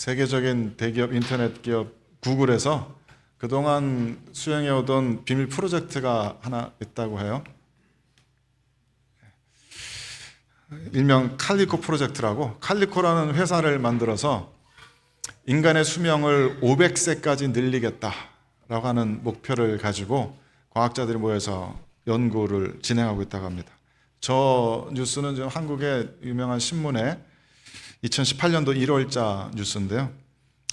세계적인 대기업 인터넷 기업 구글에서 그동안 수행해오던 비밀 프로젝트가 하나 있다고 해요. 일명 칼리코 프로젝트라고, 칼리코라는 회사를 만들어서 인간의 수명을 500세까지 늘리겠다라고 하는 목표를 가지고 과학자들이 모여서 연구를 진행하고 있다고 합니다. 저 뉴스는 지금 한국의 유명한 신문에 2018년도 1월자 뉴스인데요.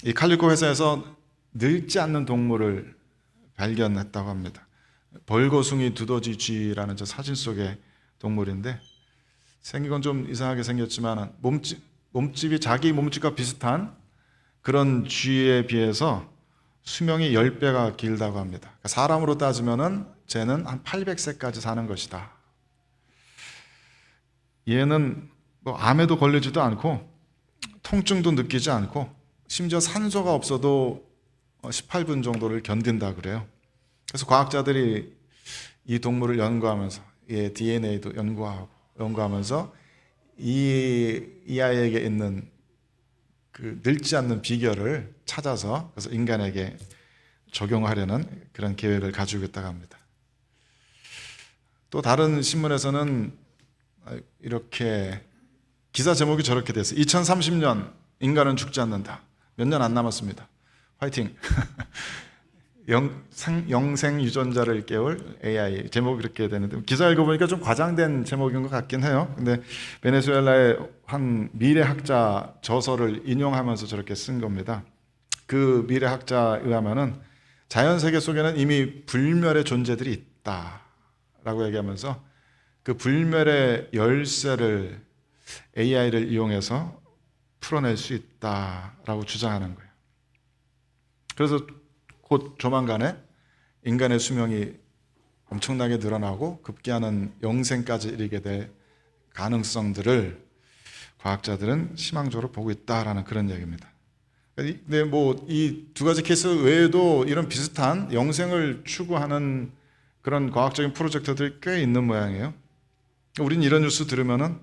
이 칼리코 회사에서 늙지 않는 동물을 발견했다고 합니다. 벌거숭이 두더지 쥐라는 저 사진 속의 동물인데, 생긴 건 좀 이상하게 생겼지만 몸집이 자기 몸집과 비슷한 그런 쥐에 비해서 수명이 10배가 길다고 합니다. 그러니까 사람으로 따지면은 쟤는 한 800세까지 사는 것이다. 얘는 뭐 암에도 걸리지도 않고 통증도 느끼지 않고 심지어 산소가 없어도 18분 정도를 견딘다 그래요. 그래서 과학자들이 이 동물을 연구하면서 얘 DNA도 연구하면서 이 아이에게 있는 그 늙지 않는 비결을 찾아서 그래서 인간에게 적용하려는 그런 계획을 가지고 있다고 합니다. 또 다른 신문에서는 이렇게 기사 제목이 저렇게 됐어요. 2030년 인간은 죽지 않는다. 몇 년 안 남았습니다. 화이팅! 영생 유전자를 깨울 AI, 제목이 그렇게 되는데 기사 읽어보니까 좀 과장된 제목인 것 같긴 해요. 근데 베네수엘라의 한 미래학자 저서를 인용하면서 저렇게 쓴 겁니다. 그 미래학자에 의하면은 자연세계 속에는 이미 불멸의 존재들이 있다라고 얘기하면서 그 불멸의 열쇠를 AI를 이용해서 풀어낼 수 있다라고 주장하는 거예요. 그래서 곧 조만간에 인간의 수명이 엄청나게 늘어나고 급기야는 영생까지 이르게 될 가능성들을 과학자들은 희망적으로 보고 있다라는 그런 얘기입니다. 근데 뭐 이 두 가지 케이스 외에도 이런 비슷한 영생을 추구하는 그런 과학적인 프로젝트들이 꽤 있는 모양이에요. 우린 이런 뉴스 들으면은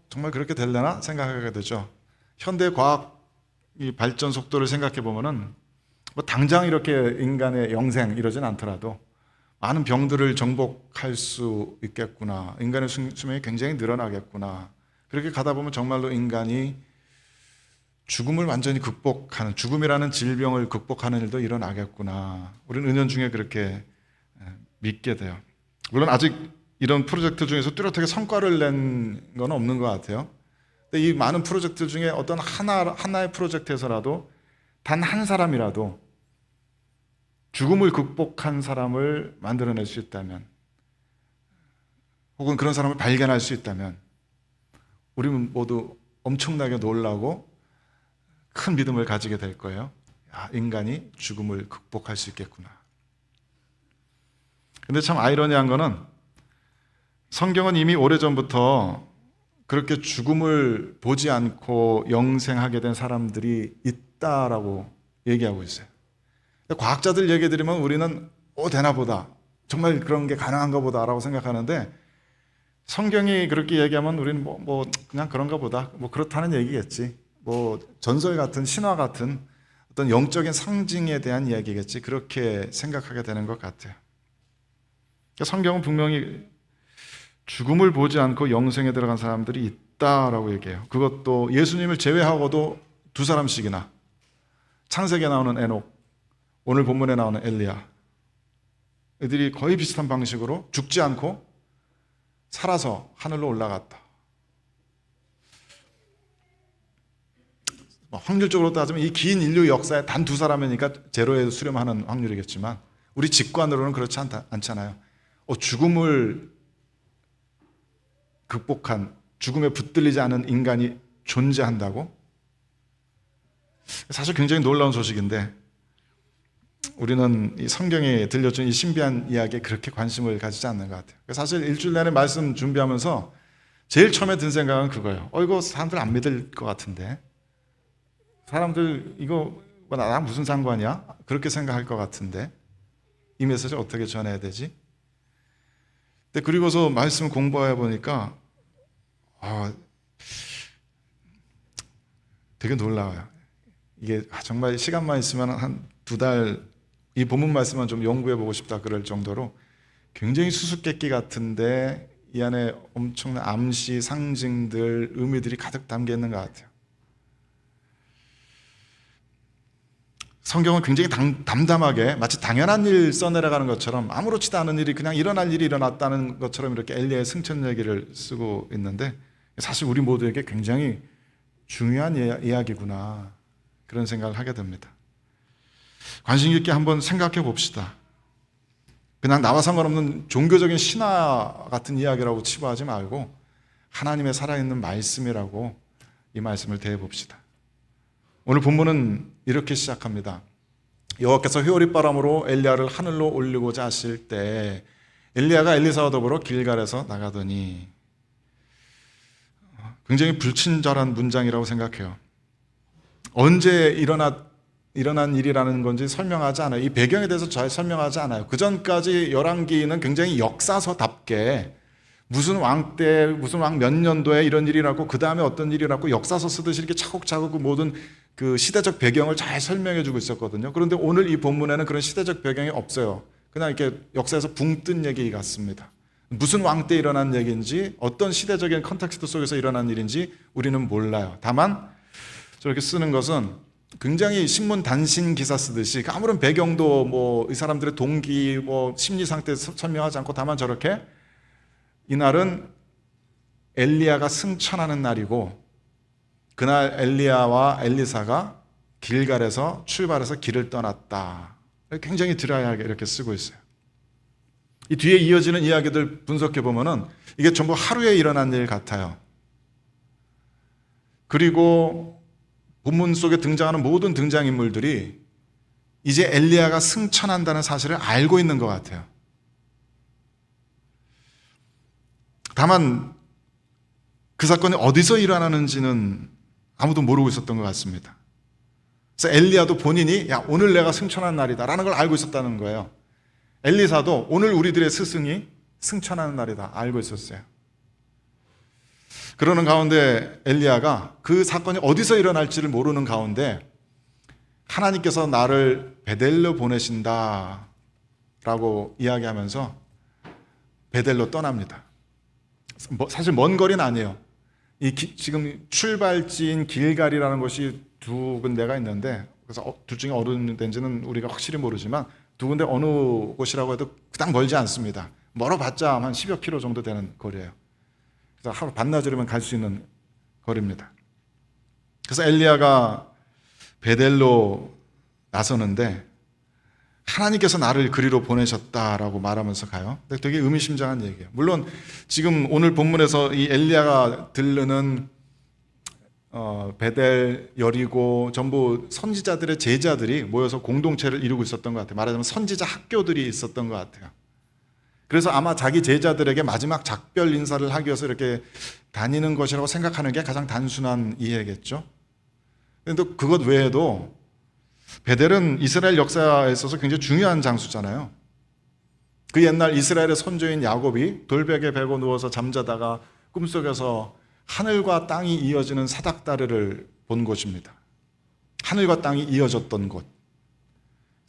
정말 그렇게 되려나 생각하게 되죠. 현대 과학 이 발전 속도를 생각해 보면은 뭐 당장 이렇게 인간의 영생 이러진 않더라도 많은 병들을 정복할 수 있겠구나. 인간의 수명이 굉장히 늘어나겠구나. 그렇게 가다 보면 정말로 인간이 죽음을 완전히 극복하는, 죽음이라는 질병을 극복하는 일도 일어나겠구나. 우리는 은연중에 그렇게 믿게 돼요. 물론 아직 이런 프로젝트 중에서 뚜렷하게 성과를 낸 건 없는 것 같아요. 근데 이 많은 프로젝트 중에 어떤 하나의 프로젝트에서라도 단 한 사람이라도 죽음을 극복한 사람을 만들어낼 수 있다면, 혹은 그런 사람을 발견할 수 있다면 우리는 모두 엄청나게 놀라고 큰 믿음을 가지게 될 거예요. 인간이 죽음을 극복할 수 있겠구나. 근데 참 아이러니한 거는 성경은 이미 오래전부터 그렇게 죽음을 보지 않고 영생하게 된 사람들이 있다라고 얘기하고 있어요. 과학자들 얘기 들으면 우리는 되나 보다, 정말 그런 게 가능한가 보다라고 생각하는데, 성경이 그렇게 얘기하면 우리는 그냥 그런가 보다, 그렇다는 얘기겠지, 전설 같은, 신화 같은 어떤 영적인 상징에 대한 이야기겠지, 그렇게 생각하게 되는 것 같아요. 성경은 분명히 죽음을 보지 않고 영생에 들어간 사람들이 있다라고 얘기해요. 그것도 예수님을 제외하고도 두 사람씩이나, 창세기에 나오는 에녹, 오늘 본문에 나오는 엘리야, 이들이 거의 비슷한 방식으로 죽지 않고 살아서 하늘로 올라갔다. 확률적으로 따지면 이 긴 인류 역사에 단 두 사람이니까 제로에 수렴하는 확률이겠지만 우리 직관으로는 그렇지 않잖아요. 죽음을 극복한, 죽음에 붙들리지 않은 인간이 존재한다고? 사실 굉장히 놀라운 소식인데 우리는 이 성경에 들려준 이 신비한 이야기에 그렇게 관심을 가지지 않는 것 같아요. 사실 일주일 내내 말씀 준비하면서 제일 처음에 든 생각은 그거예요. 이거 사람들 안 믿을 것 같은데, 사람들 이거 나랑 무슨 상관이야? 그렇게 생각할 것 같은데 이 메시지 어떻게 전해야 되지? 근데 그리고서 말씀 공부해 보니까 되게 놀라워요. 이게 정말 시간만 있으면 한 2달 이 본문 말씀만 좀 연구해 보고 싶다 그럴 정도로 굉장히 수수께끼 같은데 이 안에 엄청난 암시, 상징들, 의미들이 가득 담겨 있는 것 같아요. 성경은 굉장히 담담하게 마치 당연한 일 써내려가는 것처럼 아무렇지도 않은 일이 그냥 일어날 일이 일어났다는 것처럼 이렇게 엘리야의 승천 얘기를 쓰고 있는데 사실 우리 모두에게 굉장히 중요한 이야기구나 그런 생각을 하게 됩니다. 관심 있게 한번 생각해 봅시다. 그냥 나와 상관없는 종교적인 신화 같은 이야기라고 치부하지 말고 하나님의 살아있는 말씀이라고 이 말씀을 대해 봅시다. 오늘 본문은 이렇게 시작합니다. 여호와께서 회오리바람으로 엘리야를 하늘로 올리고자 하실 때 엘리야가 엘리사와 더불어 길갈에서 나가더니, 굉장히 불친절한 문장이라고 생각해요. 언제 일어난 일이라는 건지 설명하지 않아요. 이 배경에 대해서 잘 설명하지 않아요. 그 전까지 열왕기는 굉장히 역사서답게 무슨 왕 때, 무슨 왕 몇 년도에 이런 일이 일어났고 그 다음에 어떤 일이 일어났고 역사서 쓰듯이 이렇게 차곡차곡 그 모든 그 시대적 배경을 잘 설명해 주고 있었거든요. 그런데 오늘 이 본문에는 그런 시대적 배경이 없어요. 그냥 이렇게 역사에서 붕 뜬 얘기 같습니다. 무슨 왕 때 일어난 얘기인지 어떤 시대적인 컨텍스트 속에서 일어난 일인지 우리는 몰라요. 다만 저렇게 쓰는 것은 굉장히 신문 단신 기사 쓰듯이 아무런 배경도 뭐 이 사람들의 동기 뭐 심리 상태 설명하지 않고 다만 저렇게 이날은 엘리야가 승천하는 날이고 그날 엘리야와 엘리사가 길갈에서 출발해서 길을 떠났다. 굉장히 드라이하게 이렇게 쓰고 있어요. 이 뒤에 이어지는 이야기들 분석해 보면은 이게 전부 하루에 일어난 일 같아요. 그리고 본문 속에 등장하는 모든 등장인물들이 이제 엘리야가 승천한다는 사실을 알고 있는 것 같아요. 다만 그 사건이 어디서 일어나는지는 아무도 모르고 있었던 것 같습니다. 그래서 엘리야도 본인이 야 오늘 내가 승천한 날이다 라는 걸 알고 있었다는 거예요. 엘리사도 오늘 우리들의 스승이 승천하는 날이다 알고 있었어요. 그러는 가운데 엘리야가 그 사건이 어디서 일어날지를 모르는 가운데 하나님께서 나를 베델로 보내신다 라고 이야기하면서 베델로 떠납니다. 사실 먼 거리는 아니에요. 지금 출발지인 길갈이라는 곳이 두 군데가 있는데 그래서 둘 중에 어느 데인지는 우리가 확실히 모르지만 두 군데 어느 곳이라고 해도 그닥 멀지 않습니다. 멀어봤자 한 10여 킬로 정도 되는 거리예요. 그래서 하루 반나절이면 갈 수 있는 거리입니다. 그래서 엘리야가 베델로 나서는데 하나님께서 나를 그리로 보내셨다라고 말하면서 가요. 되게 의미심장한 얘기예요. 물론 지금 오늘 본문에서 이 엘리야가 들르는 베델, 여리고 전부 선지자들의 제자들이 모여서 공동체를 이루고 있었던 것 같아요. 말하자면 선지자 학교들이 있었던 것 같아요. 그래서 아마 자기 제자들에게 마지막 작별 인사를 하기 위해서 이렇게 다니는 것이라고 생각하는 게 가장 단순한 이해겠죠. 그런데 그것 외에도 베델은 이스라엘 역사에 있어서 굉장히 중요한 장소잖아요. 그 옛날 이스라엘의 선조인 야곱이 돌벽에 베고 누워서 잠자다가 꿈속에서 하늘과 땅이 이어지는 사닥다리를 본 곳입니다. 하늘과 땅이 이어졌던 곳.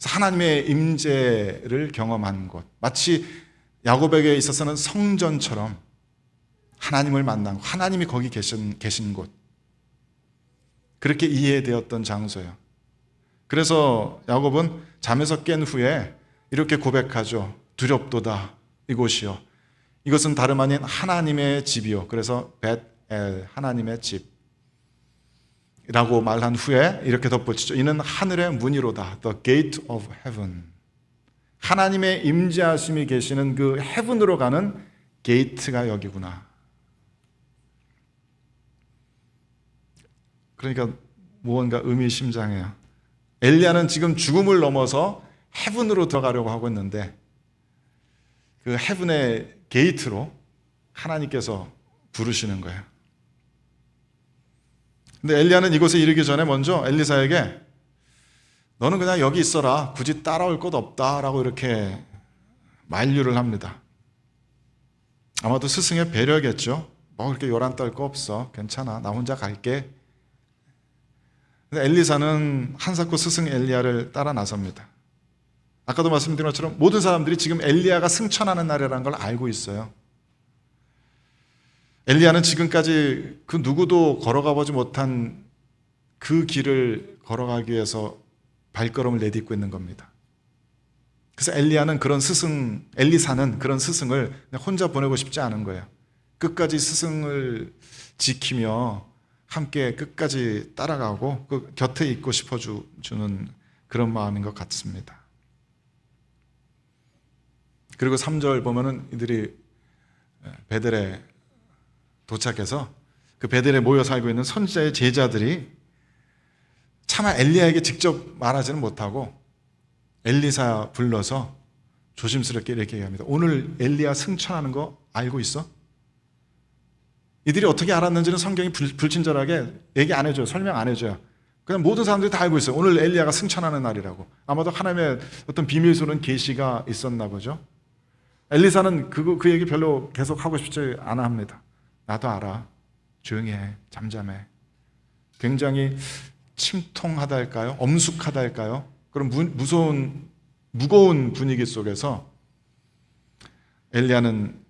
하나님의 임재를 경험한 곳. 마치 야곱에게 있어서는 성전처럼 하나님을 만난 곳, 하나님이 거기 계신 곳. 그렇게 이해되었던 장소예요. 그래서 야곱은 잠에서 깬 후에 이렇게 고백하죠. 두렵도다 이곳이요. 이것은 다름 아닌 하나님의 집이요. 그래서 벳엘 하나님의 집이라고 말한 후에 이렇게 덧붙이죠. 이는 하늘의 문이로다. The gate of heaven. 하나님의 임재하심이 계시는 그 헤븐으로 가는 게이트가 여기구나. 그러니까 무언가 의미심장해요. 엘리야는 지금 죽음을 넘어서 헤븐으로 들어가려고 하고 있는데 그 헤븐의 게이트로 하나님께서 부르시는 거예요. 근데 엘리야는 이곳에 이르기 전에 먼저 엘리사에게 너는 그냥 여기 있어라. 굳이 따라올 것 없다라고 이렇게 만류를 합니다. 아마도 스승의 배려겠죠. 뭐 그렇게 요란 떨 거 없어. 괜찮아. 나 혼자 갈게. 엘리사는 한사코 스승 엘리야를 따라 나섭니다. 아까도 말씀드린 것처럼 모든 사람들이 지금 엘리야가 승천하는 날이라는 걸 알고 있어요. 엘리야는 지금까지 그 누구도 걸어가 보지 못한 그 길을 걸어가기 위해서 발걸음을 내딛고 있는 겁니다. 그래서 엘리사는 그런 스승을 그냥 혼자 보내고 싶지 않은 거예요. 끝까지 스승을 지키며 함께 끝까지 따라가고 그 곁에 있고 싶어주는 그런 마음인 것 같습니다. 그리고 3절 보면은 이들이 베델에 도착해서 그 베델에 모여 살고 있는 선지자의 제자들이 차마 엘리야에게 직접 말하지는 못하고 엘리사 불러서 조심스럽게 이렇게 얘기합니다. 오늘 엘리야 승천하는 거 알고 있어? 이들이 어떻게 알았는지는 성경이 불친절하게 얘기 안 해줘요. 설명 안 해줘요. 그냥 모든 사람들이 다 알고 있어요. 오늘 엘리야가 승천하는 날이라고. 아마도 하나님의 어떤 비밀스러운 계시가 있었나 보죠. 엘리사는 그 얘기 별로 계속 하고 싶지 않아 합니다. 나도 알아. 조용히 해. 잠잠해. 굉장히 침통하다 할까요? 엄숙하다 할까요? 그런 무거운 분위기 속에서 엘리사는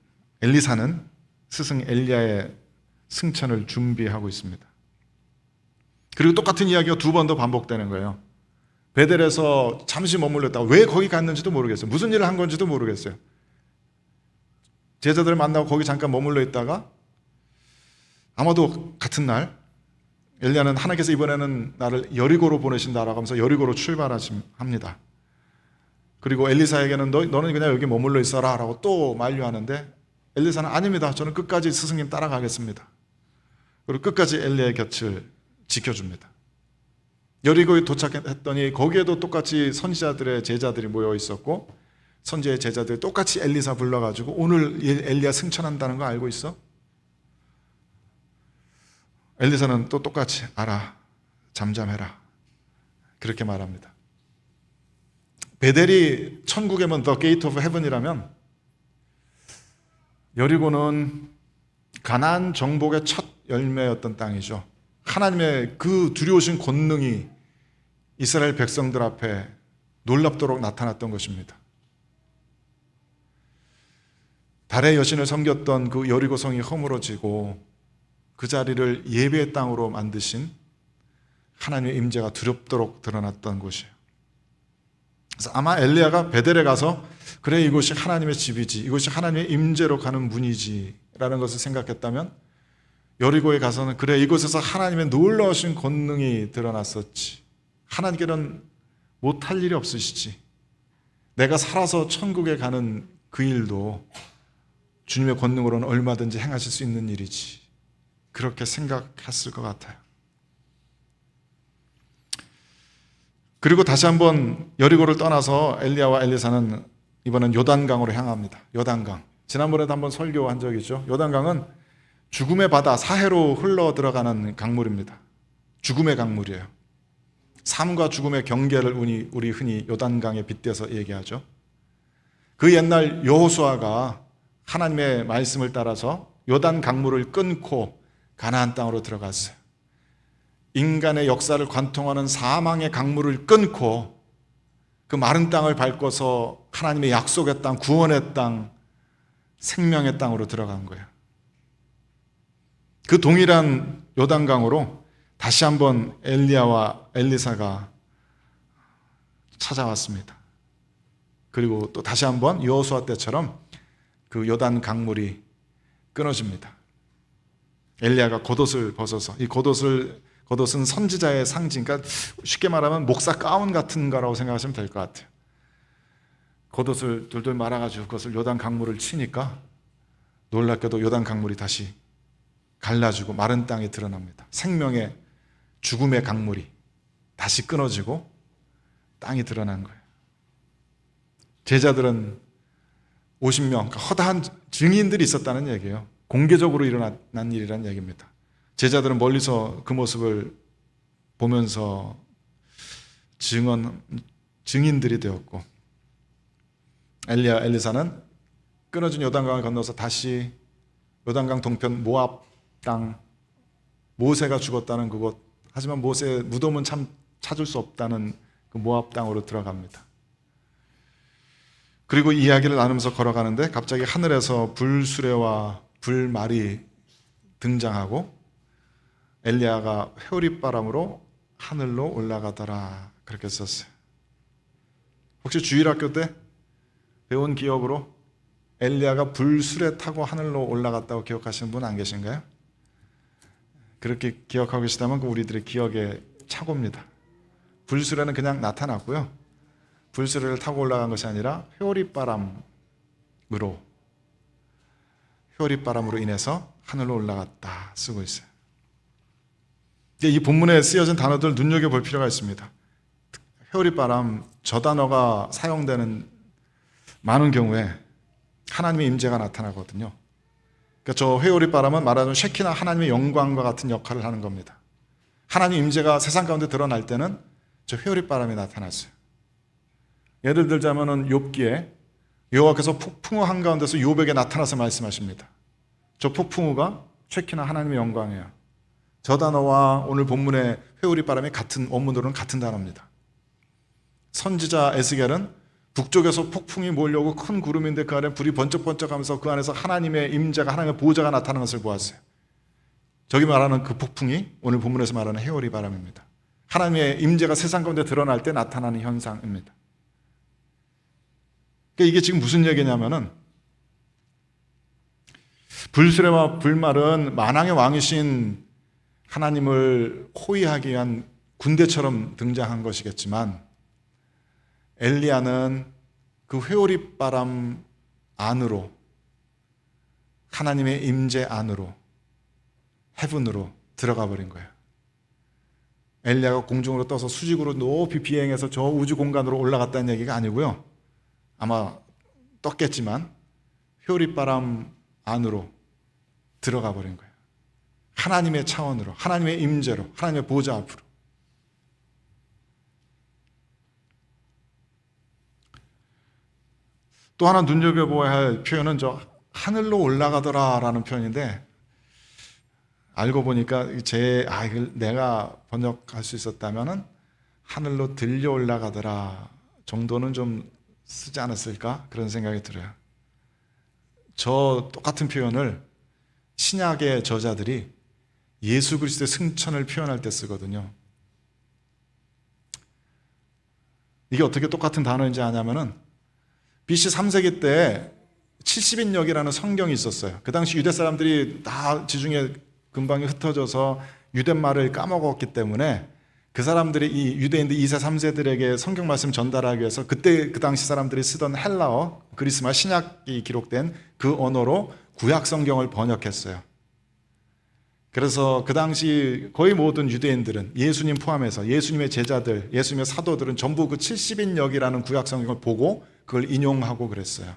스승 엘리야의 승천을 준비하고 있습니다. 그리고 똑같은 이야기가 2번 더 반복되는 거예요. 베델에서 잠시 머물렀다가 왜 거기 갔는지도 모르겠어요. 무슨 일을 한 건지도 모르겠어요. 제자들을 만나고 거기 잠깐 머물러 있다가 아마도 같은 날 엘리야는 하나님께서 이번에는 나를 여리고로 보내신다라고 하면서 여리고로 출발합니다. 그리고 엘리사에게는 너는 그냥 여기 머물러 있어라 라고 또 만류하는데 엘리사는 아닙니다. 저는 끝까지 스승님 따라가겠습니다. 그리고 끝까지 엘리야의 곁을 지켜줍니다. 여리고에 도착했더니 거기에도 똑같이 선지자들의 제자들이 모여 있었고 선지자의 제자들이 똑같이 엘리사 불러가지고 오늘 엘리야 승천한다는 거 알고 있어? 엘리사는 또 똑같이 알아. 잠잠해라. 그렇게 말합니다. 베델이 천국의 문, The Gate of Heaven이라면 여리고는 가나안 정복의 첫 열매였던 땅이죠. 하나님의 그 두려우신 권능이 이스라엘 백성들 앞에 놀랍도록 나타났던 것입니다. 달의 여신을 섬겼던 그 여리고 성이 허물어지고 그 자리를 예배의 땅으로 만드신 하나님의 임재가 두렵도록 드러났던 곳이에요. 그래서 아마 엘리야가 베델에 가서 그래 이곳이 하나님의 집이지, 이곳이 하나님의 임재로 가는 문이지 라는 것을 생각했다면 여리고에 가서는 그래 이곳에서 하나님의 놀라우신 권능이 드러났었지, 하나님께는 못할 일이 없으시지, 내가 살아서 천국에 가는 그 일도 주님의 권능으로는 얼마든지 행하실 수 있는 일이지, 그렇게 생각했을 것 같아요. 그리고 다시 한번 여리고를 떠나서 엘리야와 엘리사는 이번엔 요단강으로 향합니다. 요단강. 지난번에도 한번 설교한 적이 있죠. 요단강은 죽음의 바다 사해로 흘러 들어가는 강물입니다. 죽음의 강물이에요. 삶과 죽음의 경계를 우리 흔히 요단강에 빗대서 얘기하죠. 그 옛날 여호수아가 하나님의 말씀을 따라서 요단 강물을 끊고 가나안 땅으로 들어갔어요. 인간의 역사를 관통하는 사망의 강물을 끊고 그 마른 땅을 밟고서 하나님의 약속의 땅, 구원의 땅, 생명의 땅으로 들어간 거예요. 그 동일한 요단강으로 다시 한번 엘리야와 엘리사가 찾아왔습니다. 그리고 또 다시 한번 여호수아 때처럼 그 요단 강물이 끊어집니다. 엘리야가 겉옷을 벗어서, 이 겉옷은 선지자의 상징, 그러니까 쉽게 말하면 목사 가운 같은 거라고 생각하시면 될 것 같아요. 겉옷을 돌돌 말아가지고 그것을 요단 강물을 치니까 놀랍게도 요단 강물이 다시 갈라지고 마른 땅에 드러납니다. 생명의 죽음의 강물이 다시 끊어지고 땅이 드러난 거예요. 제자들은 50명, 그러니까 허다한 증인들이 있었다는 얘기예요. 공개적으로 일어난 일이라는 얘기입니다. 제자들은 멀리서 그 모습을 보면서 증인들이 되었고, 엘리야, 엘리사는 끊어진 요단강을 건너서 다시 요단강 동편 모압 땅, 모세가 죽었다는 그곳 하지만 모세의 무덤은 참 찾을 수 없다는 그 모압 땅으로 들어갑니다. 그리고 이야기를 나누면서 걸어가는데 갑자기 하늘에서 불수레와 불말이 등장하고 엘리야가 회오리바람으로 하늘로 올라가더라, 그렇게 썼어요. 혹시 주일학교 때 배운 기억으로 엘리야가 불수레 타고 하늘로 올라갔다고 기억하시는 분 안 계신가요? 그렇게 기억하고 계시다면 그 우리들의 기억의 착오입니다. 불수레는 그냥 나타났고요, 불수레를 타고 올라간 것이 아니라 회오리바람으로 인해서 하늘로 올라갔다 쓰고 있어요. 이 본문에 쓰여진 단어들 눈여겨볼 필요가 있습니다. 회오리바람, 저 단어가 사용되는 많은 경우에 하나님의 임재가 나타나거든요. 그러니까 저 회오리바람은 말하자면 쉐키나 하나님의 영광과 같은 역할을 하는 겁니다. 하나님 임재가 세상 가운데 드러날 때는 저 회오리바람이 나타났어요. 예를 들자면은 욥기에 여호와께서 폭풍우 한가운데서 욥에게 나타나서 말씀하십니다. 저 폭풍우가 쉐키나 하나님의 영광이에요. 저 단어와 오늘 본문의 회오리바람이 같은, 원문으로는 같은 단어입니다. 선지자 에스겔은 북쪽에서 폭풍이 몰려오고 큰 구름인데 그 안에 불이 번쩍번쩍하면서 그 안에서 하나님의 임재가, 하나님의 보좌가 나타나는 것을 보았어요. 저기 말하는 그 폭풍이 오늘 본문에서 말하는 회오리바람입니다. 하나님의 임재가 세상 가운데 드러날 때 나타나는 현상입니다. 그러니까 이게 지금 무슨 얘기냐면은 불수레와 불말은 만왕의 왕이신 하나님을 호위하기 위한 군대처럼 등장한 것이겠지만 엘리야는 그 회오리바람 안으로, 하나님의 임재 안으로, 헤븐으로 들어가 버린 거예요. 엘리야가 공중으로 떠서 수직으로 높이 비행해서 저 우주 공간으로 올라갔다는 얘기가 아니고요, 아마 떴겠지만 회오리바람 안으로 들어가 버린 거예요. 하나님의 차원으로, 하나님의 임재로, 하나님의 보좌 앞으로. 또 하나 눈여겨보아야 할 표현은 저 하늘로 올라가더라라는 표현인데, 알고 보니까 이걸 내가 번역할 수 있었다면은 하늘로 들려 올라가더라 정도는 좀 쓰지 않았을까, 그런 생각이 들어요. 저 똑같은 표현을 신약의 저자들이 예수 그리스도의 승천을 표현할 때 쓰거든요. 이게 어떻게 똑같은 단어인지 아냐면은 BC 3세기 때 70인역이라는 성경이 있었어요. 그 당시 유대 사람들이 다 지중해 근방에 흩어져서 유대말을 까먹었기 때문에 그 사람들이, 이 유대인들 2세 3세들에게 성경 말씀 전달하기 위해서 그때 그 당시 사람들이 쓰던 헬라어, 그리스말 신약이 기록된 그 언어로 구약 성경을 번역했어요. 그래서 그 당시 거의 모든 유대인들은, 예수님 포함해서 예수님의 제자들, 예수님의 사도들은 전부 그 70인역이라는 구약 성경을 보고 그걸 인용하고 그랬어요.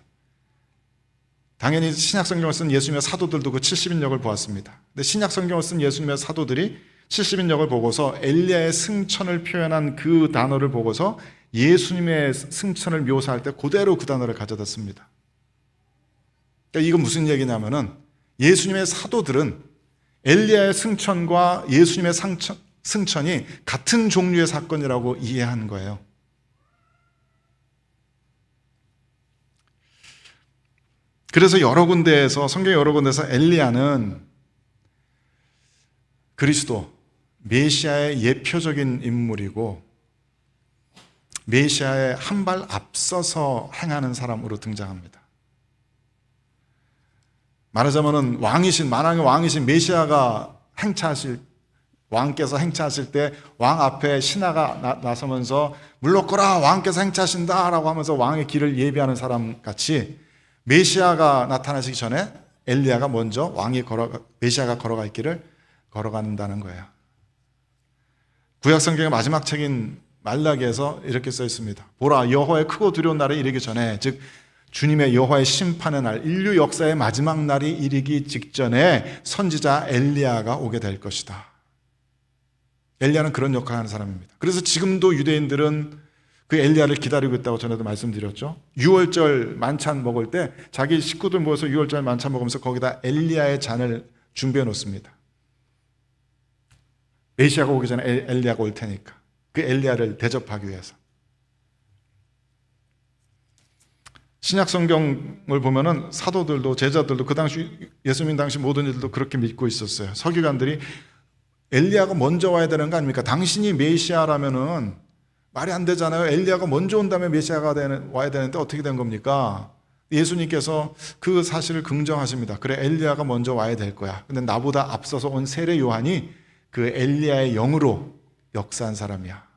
당연히 신약 성경을 쓴 예수님의 사도들도 그 70인역을 보았습니다. 근데 신약 성경을 쓴 예수님의 사도들이 70인역을 보고서 엘리야의 승천을 표현한 그 단어를 보고서 예수님의 승천을 묘사할 때 그대로 그 단어를 가져다 씁니다. 그러니까 이건 무슨 얘기냐면은 예수님의 사도들은 엘리야의 승천과 예수님의 승천이 같은 종류의 사건이라고 이해한 거예요. 그래서 여러 군데에서, 성경 여러 군데에서 엘리야는 그리스도, 메시아의 예표적인 인물이고 메시아의 한 발 앞서서 행하는 사람으로 등장합니다. 말하자면은 만왕의 왕이신 메시아가 왕께서 행차하실 때 왕 앞에 신하가 나서면서 물러거라, 왕께서 행차하신다라고 하면서 왕의 길을 예비하는 사람 같이 메시아가 나타나시기 전에 엘리야가 먼저 메시아가 걸어갈 길을 걸어간다는 거예요. 구약 성경의 마지막 책인 말라기에서 이렇게 써 있습니다. 보라, 여호와의 크고 두려운 날이 이르기 전에, 즉 주님의 여호와의 심판의 날, 인류 역사의 마지막 날이 이르기 직전에 선지자 엘리야가 오게 될 것이다. 엘리야는 그런 역할을 하는 사람입니다. 그래서 지금도 유대인들은 그 엘리야를 기다리고 있다고 전에도 말씀드렸죠. 유월절 만찬 먹을 때 자기 식구들 모여서 유월절 만찬 먹으면서 거기다 엘리야의 잔을 준비해 놓습니다. 메시아가 오기 전에 엘리야가 올 테니까 그 엘리야를 대접하기 위해서. 신약 성경을 보면은 사도들도 제자들도 그 당시 예수님 당시 모든 이들도 그렇게 믿고 있었어요. 서기관들이 엘리야가 먼저 와야 되는 거 아닙니까? 당신이 메시아라면은 말이 안 되잖아요. 엘리야가 먼저 온 다음에 메시아가 와야 되는데 어떻게 된 겁니까? 예수님께서 그 사실을 긍정하십니다. 그래, 엘리야가 먼저 와야 될 거야. 근데 나보다 앞서서 온 세례 요한이 그 엘리야의 영으로 역사한 사람이야.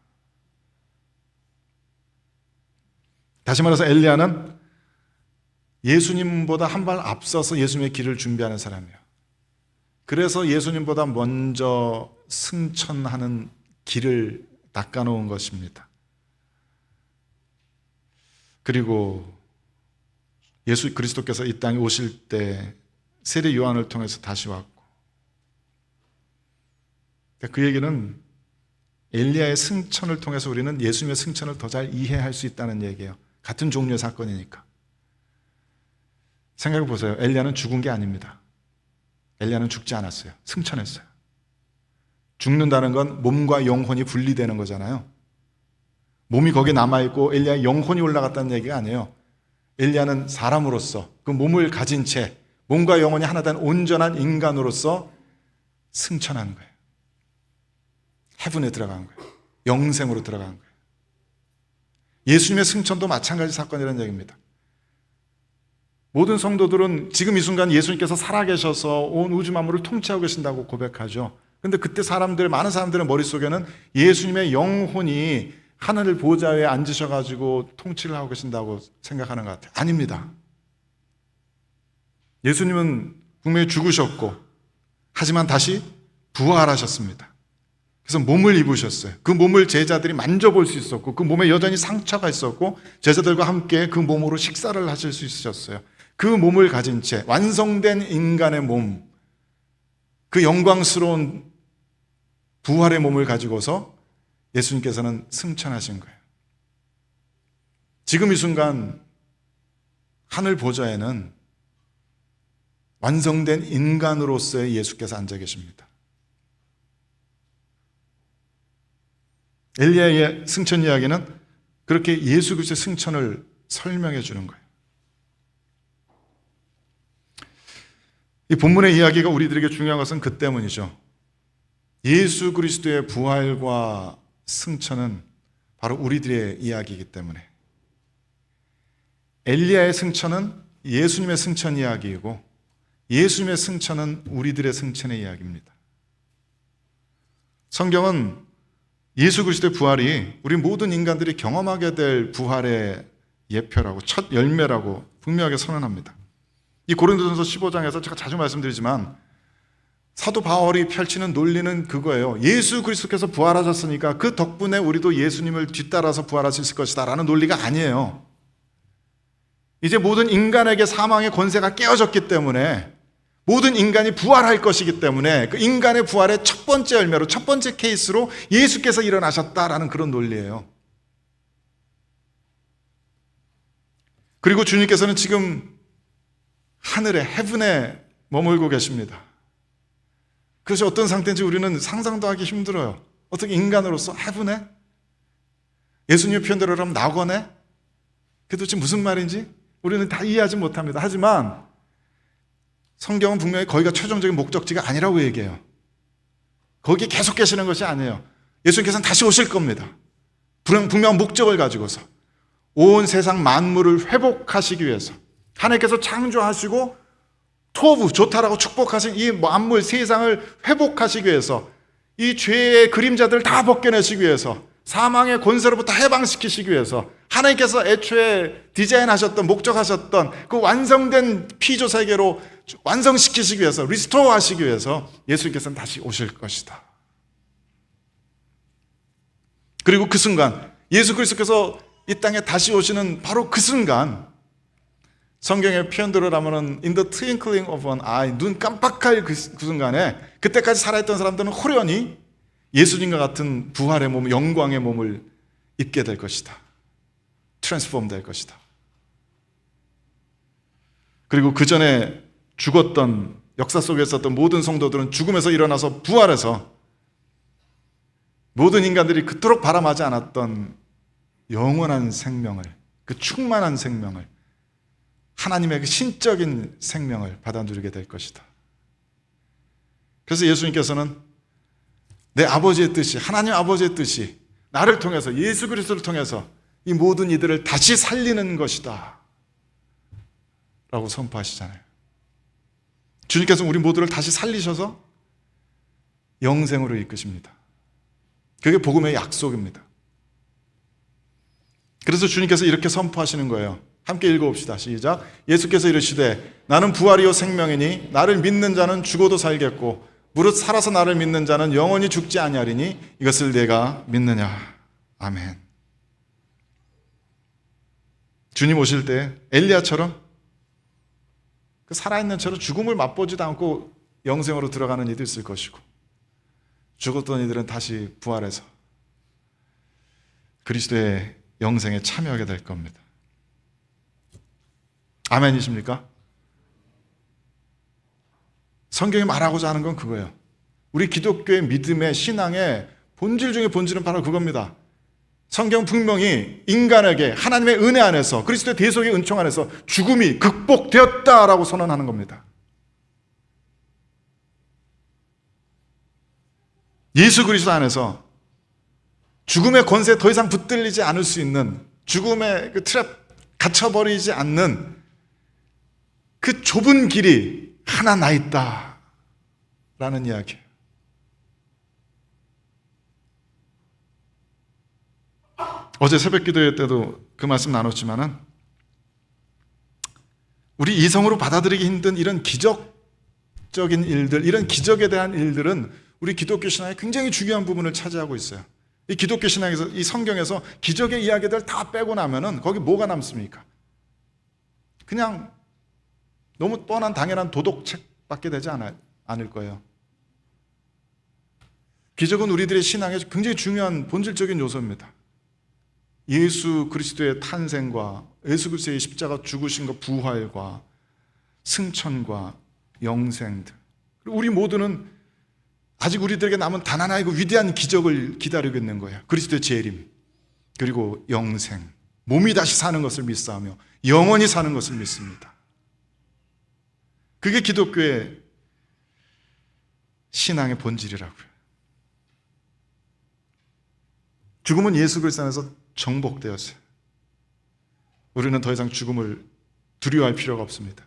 다시 말해서 엘리야는 예수님보다 한 발 앞서서 예수님의 길을 준비하는 사람이에요. 그래서 예수님보다 먼저 승천하는 길을 닦아놓은 것입니다. 그리고 예수 그리스도께서 이 땅에 오실 때 세례 요한을 통해서 다시 왔고, 그 얘기는 엘리야의 승천을 통해서 우리는 예수님의 승천을 더 잘 이해할 수 있다는 얘기예요. 같은 종류의 사건이니까. 생각해 보세요. 엘리야는 죽은 게 아닙니다. 엘리야는 죽지 않았어요. 승천했어요. 죽는다는 건 몸과 영혼이 분리되는 거잖아요. 몸이 거기 남아있고 엘리야의 영혼이 올라갔다는 얘기가 아니에요. 엘리야는 사람으로서 그 몸을 가진 채 몸과 영혼이 하나 된 온전한 인간으로서 승천한 거예요. 헤븐에 들어간 거예요. 영생으로 들어간 거예요. 예수님의 승천도 마찬가지 사건이라는 얘기입니다. 모든 성도들은 지금 이 순간 예수님께서 살아계셔서 온 우주 만물을 통치하고 계신다고 고백하죠. 근데 그때 많은 사람들의 머릿속에는 예수님의 영혼이 하늘 보좌에 앉으셔가지고 통치를 하고 계신다고 생각하는 것 같아요. 아닙니다. 예수님은 분명히 죽으셨고, 하지만 다시 부활하셨습니다. 그래서 몸을 입으셨어요. 그 몸을 제자들이 만져볼 수 있었고, 그 몸에 여전히 상처가 있었고, 제자들과 함께 그 몸으로 식사를 하실 수 있으셨어요. 그 몸을 가진 채 완성된 인간의 몸, 그 영광스러운 부활의 몸을 가지고서 예수님께서는 승천하신 거예요. 지금 이 순간 하늘 보좌에는 완성된 인간으로서의 예수께서 앉아 계십니다. 엘리야의 승천 이야기는 그렇게 예수 그리스도의 승천을 설명해 주는 거예요. 이 본문의 이야기가 우리들에게 중요한 것은 그 때문이죠. 예수 그리스도의 부활과 승천은 바로 우리들의 이야기이기 때문에, 엘리야의 승천은 예수님의 승천 이야기이고 예수님의 승천은 우리들의 승천의 이야기입니다. 성경은 예수 그리스도의 부활이 우리 모든 인간들이 경험하게 될 부활의 예표라고, 첫 열매라고 분명하게 선언합니다. 이 고린도전서 15장에서 제가 자주 말씀드리지만 사도 바울이 펼치는 논리는 그거예요. 예수 그리스도께서 부활하셨으니까 그 덕분에 우리도 예수님을 뒤따라서 부활할 수 있을 것이다 라는 논리가 아니에요. 이제 모든 인간에게 사망의 권세가 깨어졌기 때문에 모든 인간이 부활할 것이기 때문에 그 인간의 부활의 첫 번째 열매로, 첫 번째 케이스로 예수께서 일어나셨다라는 그런 논리예요. 그리고 주님께서는 지금 하늘에, 헤븐에 머물고 계십니다. 그것이 어떤 상태인지 우리는 상상도 하기 힘들어요. 어떻게 인간으로서 헤븐에? 예수님의 표현대로 하면 낙원에? 그게 도대체 무슨 말인지 우리는 다 이해하지 못합니다. 하지만 성경은 분명히 거기가 최종적인 목적지가 아니라고 얘기해요. 거기에 계속 계시는 것이 아니에요. 예수님께서는 다시 오실 겁니다. 분명한 목적을 가지고서 온 세상 만물을 회복하시기 위해서, 하나님께서 창조하시고 토부, 좋다라고 축복하신 이 만물 세상을 회복하시기 위해서, 이 죄의 그림자들을 다 벗겨내시기 위해서, 사망의 권세로부터 해방시키시기 위해서 하나님께서 애초에 디자인하셨던, 목적하셨던 그 완성된 피조 세계로 완성시키시기 위해서, 리스토어 하시기 위해서 예수님께서는 다시 오실 것이다. 그리고 그 순간 예수 그리스도께서 이 땅에 다시 오시는 바로 그 순간, 성경의 표현대로 하면은 in the twinkling of an eye, 눈 깜빡할 그 순간에 그때까지 살아있던 사람들은 호련히 예수님과 같은 부활의 몸, 영광의 몸을 입게 될 것이다. 트랜스폼 될 것이다. 그리고 그 전에 죽었던, 역사 속에 있었던 모든 성도들은 죽음에서 일어나서 부활해서 모든 인간들이 그토록 바람하지 않았던 영원한 생명을, 그 충만한 생명을, 하나님의 그 신적인 생명을 받아 누리게 될 것이다. 그래서 예수님께서는 내 아버지의 뜻이, 하나님 아버지의 뜻이 나를 통해서, 예수 그리스도를 통해서 이 모든 이들을 다시 살리는 것이다 라고 선포하시잖아요. 주님께서 우리 모두를 다시 살리셔서 영생으로 이끄십니다. 그게 복음의 약속입니다. 그래서 주님께서 이렇게 선포하시는 거예요. 함께 읽어봅시다. 시작. 예수께서 이르시되 나는 부활이요 생명이니 나를 믿는 자는 죽어도 살겠고 무릇 살아서 나를 믿는 자는 영원히 죽지 아니하리니 이것을 내가 믿느냐. 아멘. 주님 오실 때 엘리야처럼 그 살아있는 채로 죽음을 맛보지도 않고 영생으로 들어가는 이도 있을 것이고, 죽었던 이들은 다시 부활해서 그리스도의 영생에 참여하게 될 겁니다. 아멘이십니까? 성경이 말하고자 하는 건 그거예요. 우리 기독교의 믿음의 신앙의 본질 중에 본질은 바로 그겁니다. 성경 분명히 인간에게 하나님의 은혜 안에서, 그리스도의 대속의 은총 안에서 죽음이 극복되었다라고 선언하는 겁니다. 예수 그리스도 안에서 죽음의 권세에 더 이상 붙들리지 않을 수 있는, 죽음의 그 트랩 갇혀버리지 않는 그 좁은 길이 하나 나 있다 라는 이야기예요. 어제 새벽 기도회 때도 그 말씀 나눴지만은, 우리 이성으로 받아들이기 힘든 이런 기적적인 일들, 이런 기적에 대한 일들은 우리 기독교 신앙의 굉장히 중요한 부분을 차지하고 있어요. 이 기독교 신앙에서, 이 성경에서 기적의 이야기들 다 빼고 나면은 거기 뭐가 남습니까? 그냥 너무 뻔한 당연한 도덕책밖에 되지 않을 거예요. 기적은 우리들의 신앙에 굉장히 중요한 본질적인 요소입니다. 예수 그리스도의 탄생과 예수 그리스도의 십자가 죽으신과 부활과 승천과 영생들, 그리고 우리 모두는 아직 우리들에게 남은 단 하나의 그 위대한 기적을 기다리고 있는 거예요. 그리스도의 재림, 그리고 영생, 몸이 다시 사는 것을 믿사오며 영원히 사는 것을 믿습니다. 그게 기독교의 신앙의 본질이라고요. 죽음은 예수 그리스도 안에서 정복되었어요. 우리는 더 이상 죽음을 두려워할 필요가 없습니다.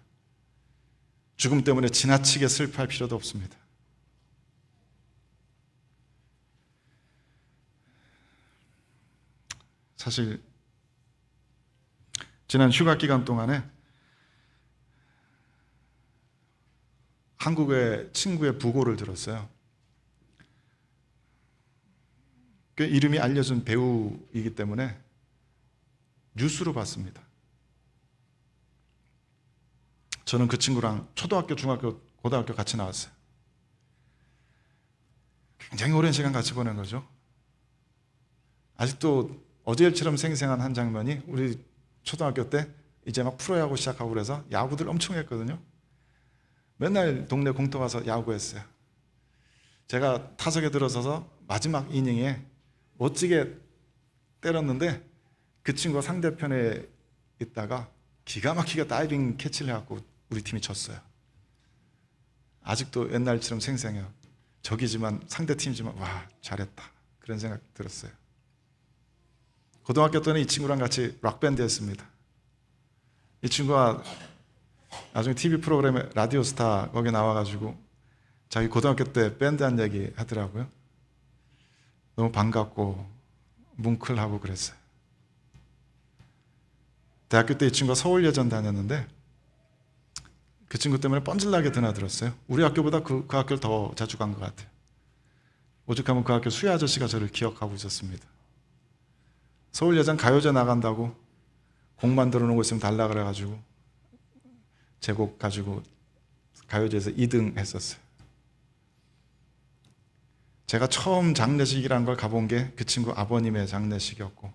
죽음 때문에 지나치게 슬퍼할 필요도 없습니다. 사실 지난 휴가 기간 동안에 한국의 친구의 부고를 들었어요. 꽤 이름이 알려진 배우이기 때문에 뉴스로 봤습니다. 저는 그 친구랑 초등학교, 중학교, 고등학교 같이 나왔어요. 굉장히 오랜 시간 같이 보낸 거죠. 아직도 어제일처럼 생생한 한 장면이, 우리 초등학교 때 이제 막 프로야구 시작하고 그래서 야구들 엄청 했거든요. 맨날 동네 공터 가서 야구했어요. 제가 타석에 들어서서 마지막 이닝에 멋지게 때렸는데 그 친구가 상대편에 있다가 기가 막히게 다이빙 캐치를 해갖고 우리 팀이 졌어요. 아직도 옛날처럼 생생해요. 적이지만, 상대팀이지만 와 잘했다 그런 생각 들었어요. 고등학교 때는 이 친구랑 같이 락밴드 했습니다. 이 친구가 나중에 TV 프로그램에 라디오스타 거기 나와가지고 자기 고등학교 때 밴드 한 얘기 하더라고요. 너무 반갑고 뭉클하고 그랬어요. 대학교 때 이 친구가 서울예전 다녔는데 그 친구 때문에 뻔질나게 드나들었어요. 우리 학교보다 그 학교를 더 자주 간 것 같아요. 오죽하면 그 학교 수혜 아저씨가 저를 기억하고 있었습니다. 서울예전 가요제 나간다고 곡 만들어 놓은 거 있으면 달라 그래가지고 제 곡 가지고 가요제에서 2등 했었어요. 제가 처음 장례식이라는 걸 가본 게 그 친구 아버님의 장례식이었고,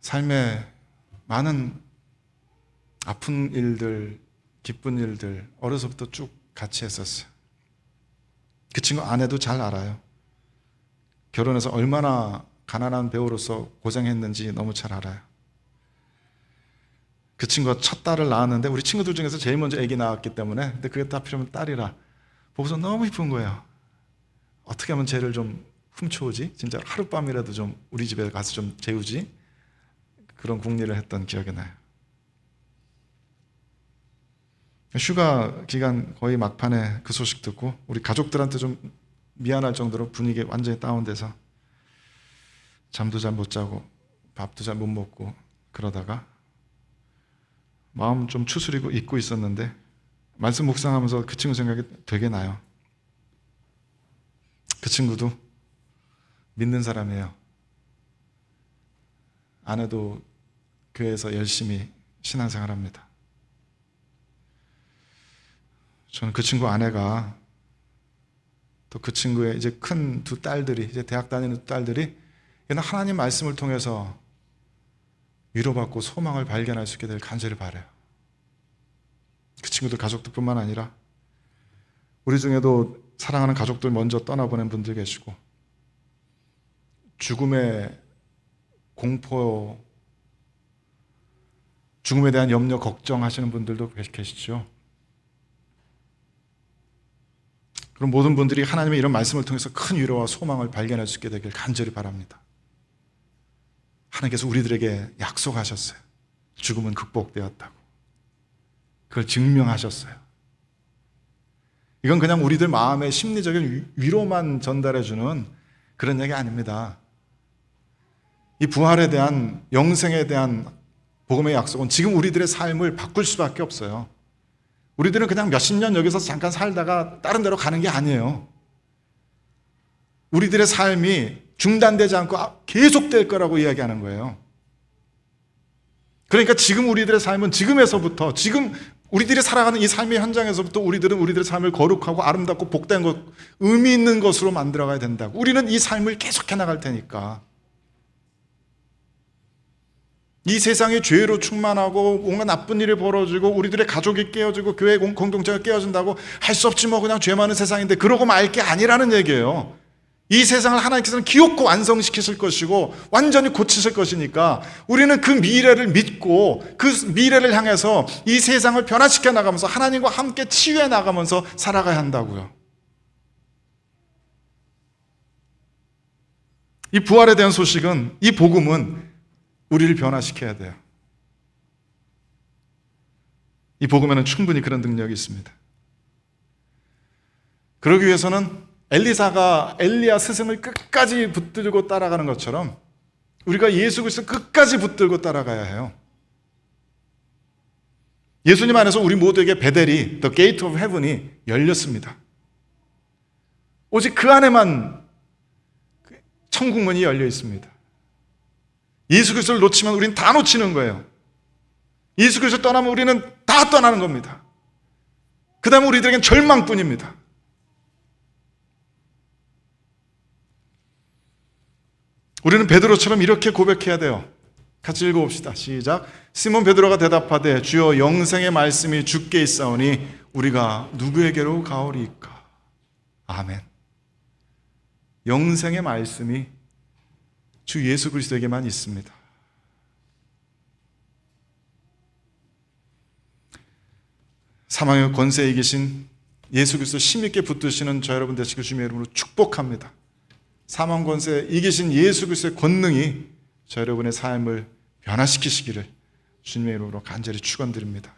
삶에 많은 아픈 일들, 기쁜 일들 어려서부터 쭉 같이 했었어요. 그 친구 아내도 잘 알아요. 결혼해서 얼마나 가난한 배우로서 고생했는지 너무 잘 알아요. 그 친구가 첫 딸을 낳았는데 우리 친구들 중에서 제일 먼저 아기 낳았기 때문에, 근데 그게 다 필요하면 딸이라 보고서 너무 이쁜 거예요. 어떻게 하면 쟤를 좀 훔쳐오지? 진짜 하룻밤이라도 좀 우리 집에 가서 좀 재우지? 그런 궁리를 했던 기억이 나요. 휴가 기간 거의 막판에 그 소식 듣고 우리 가족들한테 좀 미안할 정도로 분위기 완전히 다운돼서 잠도 잘 못 자고 밥도 잘 못 먹고 그러다가 마음 좀 추스리고 잊고 있었는데 말씀 묵상하면서 그 친구 생각이 되게 나요. 그 친구도 믿는 사람이에요. 아내도 교회에서 열심히 신앙생활합니다. 저는 그 친구 아내가 또 그 친구의 이제 큰 두 딸들이, 이제 대학 다니는 두 딸들이 하나님 말씀을 통해서 위로받고 소망을 발견할 수 있게 될 간절히 바라요. 그 친구들 가족들뿐만 아니라 우리 중에도 사랑하는 가족들 먼저 떠나보낸 분들 계시고 죽음의 공포, 죽음에 대한 염려, 걱정하시는 분들도 계시죠. 그럼 모든 분들이 하나님의 이런 말씀을 통해서 큰 위로와 소망을 발견할 수 있게 되길 간절히 바랍니다. 하나님께서 우리들에게 약속하셨어요. 죽음은 극복되었다고. 그걸 증명하셨어요. 이건 그냥 우리들 마음의 심리적인 위로만 전달해주는 그런 얘기 아닙니다. 이 부활에 대한, 영생에 대한 복음의 약속은 지금 우리들의 삶을 바꿀 수밖에 없어요. 우리들은 그냥 몇십 년 여기서 잠깐 살다가 다른 데로 가는 게 아니에요. 우리들의 삶이 중단되지 않고 계속될 거라고 이야기하는 거예요. 그러니까 지금 우리들의 삶은 지금에서부터, 지금 우리들이 살아가는 이 삶의 현장에서부터 우리들은 우리들의 삶을 거룩하고 아름답고 복된 것, 의미 있는 것으로 만들어가야 된다고. 우리는 이 삶을 계속해 나갈 테니까. 이 세상이 죄로 충만하고 뭔가 나쁜 일이 벌어지고 우리들의 가족이 깨어지고 교회 공동체가 깨어진다고 할 수 없지 뭐 그냥 죄 많은 세상인데 그러고 말 게 아니라는 얘기예요. 이 세상을 하나님께서는 기업고 완성시키실 것이고 완전히 고치실 것이니까 우리는 그 미래를 믿고 그 미래를 향해서 이 세상을 변화시켜 나가면서 하나님과 함께 치유해 나가면서 살아가야 한다고요. 이 부활에 대한 소식은, 이 복음은 우리를 변화시켜야 돼요. 이 복음에는 충분히 그런 능력이 있습니다. 그러기 위해서는 엘리사가 엘리야 스승을 끝까지 붙들고 따라가는 것처럼 우리가 예수 그리스도 끝까지 붙들고 따라가야 해요. 예수님 안에서 우리 모두에게 베델이, The Gate of Heaven이 열렸습니다. 오직 그 안에만 천국문이 열려 있습니다. 예수 그리스도를 놓치면 우리는 다 놓치는 거예요. 예수 그리스도 떠나면 우리는 다 떠나는 겁니다. 그 다음에 우리들에겐 절망뿐입니다. 우리는 베드로처럼 이렇게 고백해야 돼요. 같이 읽어봅시다. 시작. 시몬 베드로가 대답하되 주여 영생의 말씀이 주께 있사오니 우리가 누구에게로 가오리이까. 아멘. 영생의 말씀이 주 예수 그리스도에게만 있습니다. 사망의 권세에 이기신 예수 그리스도 힘있게 붙드시는 저 여러분 되시길 주님의 이름으로 축복합니다. 사망 권세에 이기신 예수 그리스도의 권능이 저 여러분의 삶을 변화시키시기를 주님의 이름으로 간절히 축원드립니다.